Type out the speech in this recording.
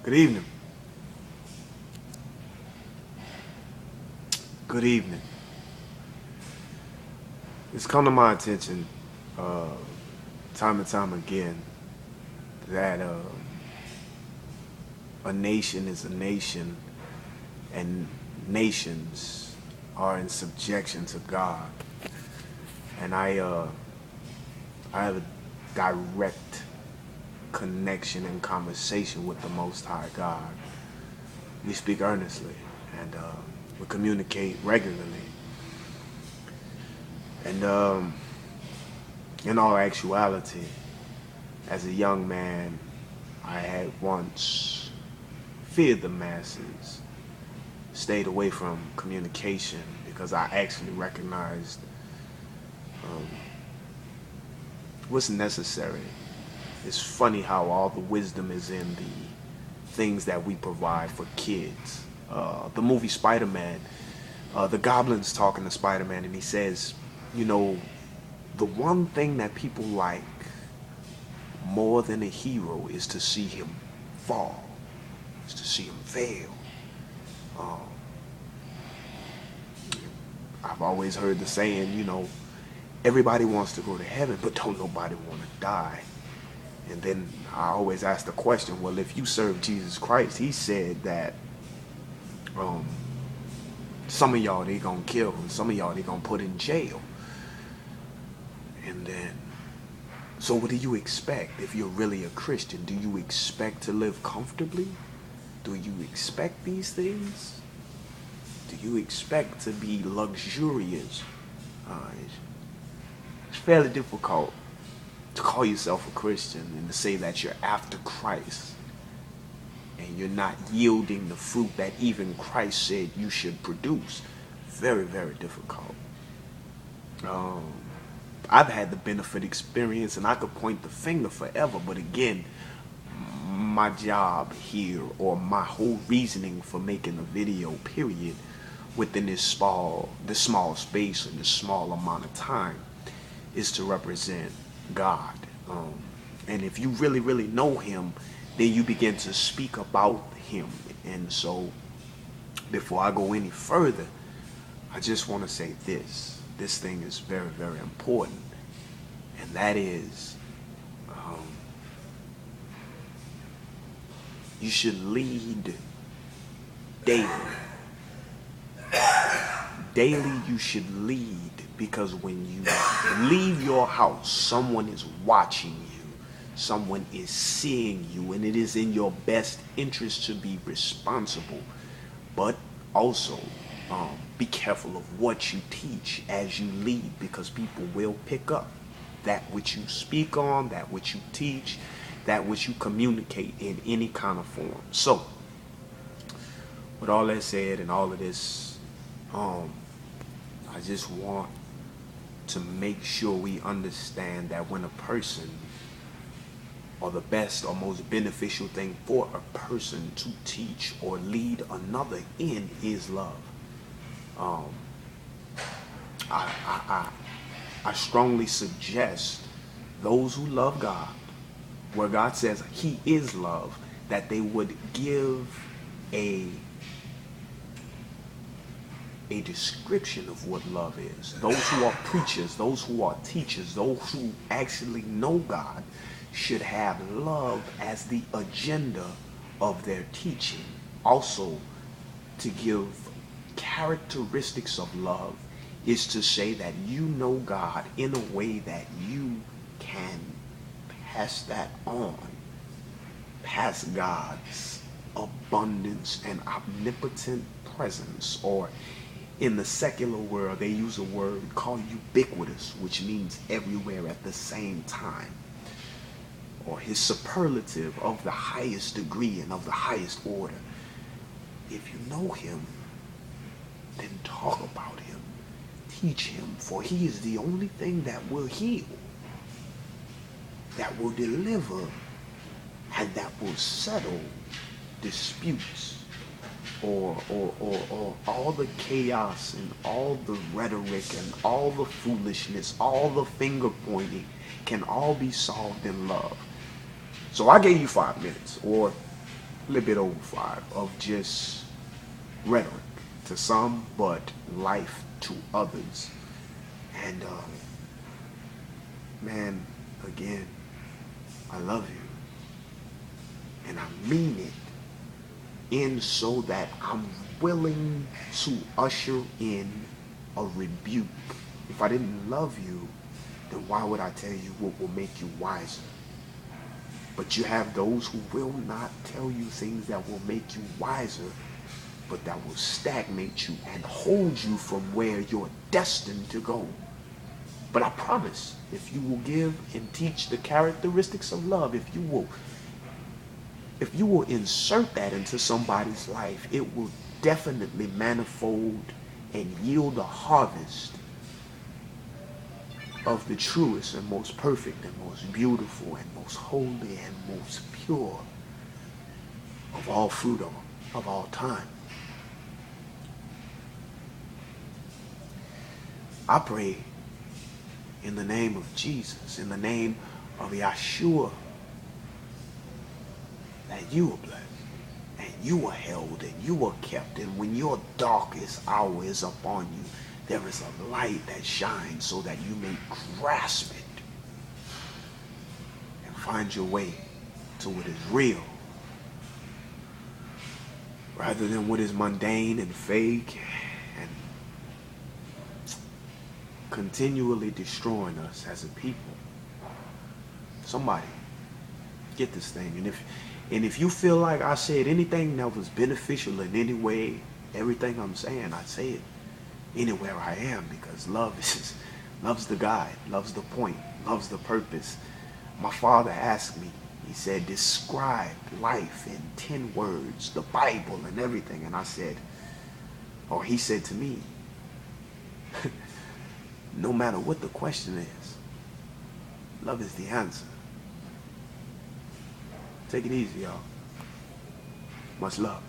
Good evening. Good evening. It's come to my attention time and time again that a nation is a nation and nations are in subjection to God. And I have a direct connection and conversation with the Most High God. We speak earnestly and we communicate regularly. And in all actuality, as a young man, I had once feared the masses, stayed away from communication because I actually recognized what's necessary. It's funny how all the wisdom is in the things that we provide for kids. The movie Spider-Man, the Goblin's talking to Spider-Man and he says, you know, the one thing that people like more than a hero is to see him fall, is to see him fail. Um, I've always heard the saying, everybody wants to go to heaven, but don't nobody want to die. And then I always ask the question, well, if you serve Jesus Christ, he said that um, some of y'all they gonna kill him, some of y'all they gonna put in jail. And then, so what do you expect if you're really a Christian? Do you expect to live comfortably? Do you expect these things? Do you expect to be luxurious? It's fairly difficult to call yourself a Christian and to say that you're after Christ and you're not yielding the fruit that even Christ said you should produce. Very, very difficult. I've had the benefit experience and I could point the finger forever, but again, my job here or my whole reasoning for making a video, period, within this small space and this small amount of time is to represent God. And if you really, really know him, then you begin to speak about him. And so before I go any further, I just want to say this. This thing is very, very important. And that is, you should lead daily. Daily you should lead, because when you leave your house, someone is watching you, someone is seeing you, and it is in your best interest to be responsible. But also, be careful of what you teach as you lead, because people will pick up that which you speak on, that which you teach, that which you communicate in any kind of form. So, with all that said and all of this, I just want to make sure we understand that when a person, or the best or most beneficial thing for a person to teach or lead another in is love. I strongly suggest those who love God, where God says he is love, that they would give a description of what love is. Those who are preachers, those who are teachers, those who actually know God should have love as the agenda of their teaching. Also, to give characteristics of love is to say that you know God in a way that you can pass that on, pass God's abundance and omnipotent presence, or in the secular world they use a word called ubiquitous, which means everywhere at the same time, or his superlative of the highest degree and of the highest order. If you know him, then talk about him, teach him, for he is the only thing that will heal, that will deliver, and that will settle disputes, or all the chaos and all the rhetoric and all the foolishness, all the finger pointing can all be solved in love. So I gave you 5 minutes, or a little bit over 5, of just rhetoric to some, but life to others. And man, again, I love you. And I mean it, in so that I'm willing to usher in a rebuke. If I didn't love you, then why would I tell you what will make you wiser? But you have those who will not tell you things that will make you wiser, but that will stagnate you and hold you from where you're destined to go. But I promise, if you will give and teach the characteristics of love, if you will insert that into somebody's life, it will definitely manifold and yield a harvest of the truest and most perfect and most beautiful and most holy and most pure of all fruit of all time. I pray in the name of Jesus, in the name of Yeshua, that you are blessed and you are held and you are kept. And when your darkest hour is upon you, there is a light that shines so that you may grasp it and find your way to what is real, rather than what is mundane and fake and continually destroying us as a people. Somebody get this thing. And if you feel like I said anything that was beneficial in any way, everything I'm saying, I say it anywhere I am, because love's the guide, love's the point, love's the purpose. My father asked me, he said, describe life in 10 words, the Bible and everything. And I said, or he said to me, no matter what the question is, love is the answer. Take it easy, y'all. Much love.